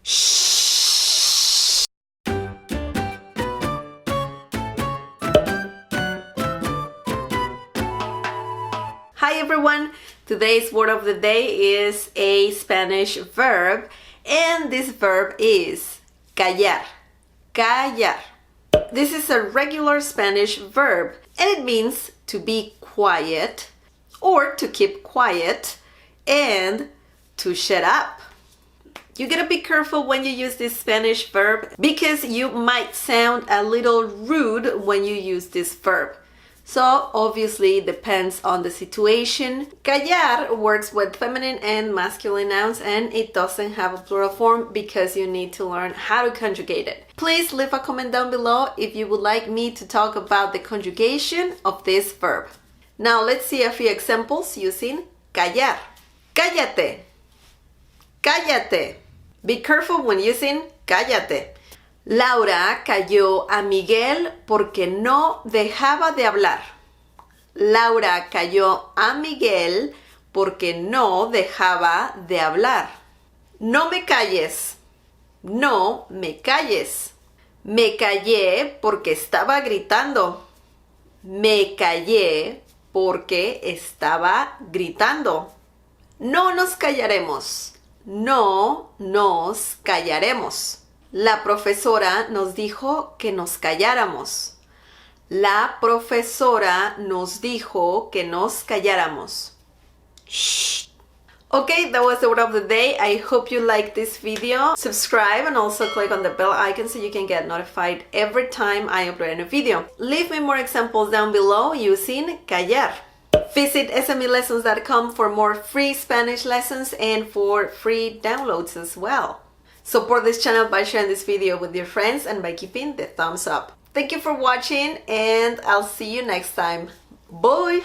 Hi everyone! Today's word of the day is a Spanish verb, and this verb is callar. Callar. This is a regular Spanish verb, and it means to be quiet or to keep quiet and to shut up. You gotta be careful when you use this Spanish verb because you might sound a little rude when you use this verb. So obviously it depends on the situation. Callar works with feminine and masculine nouns, and it doesn't have a plural form because you need to learn how to conjugate it. Please leave a comment down below if you would like me to talk about the conjugation of this verb. Now let's see a few examples using callar. Cállate. Cállate. Be careful when using cállate. Laura cayó a Miguel porque no dejaba de hablar. Laura cayó a Miguel porque no dejaba de hablar. No me calles. No me calles. Me callé porque estaba gritando. Me callé porque estaba gritando. No nos callaremos. No nos callaremos. La profesora nos dijo que nos calláramos. La profesora nos dijo que nos calláramos. Shh. Okay, that was the word of the day. I hope you liked this video. Subscribe and also click on the bell icon so you can get notified every time I upload a new video. Leave me more examples down below using callar. Visit smlessons.com for more free Spanish lessons and for free downloads as well. Support this channel by sharing this video with your friends and by keeping the thumbs up. Thank you for watching, and I'll see you next time. Bye!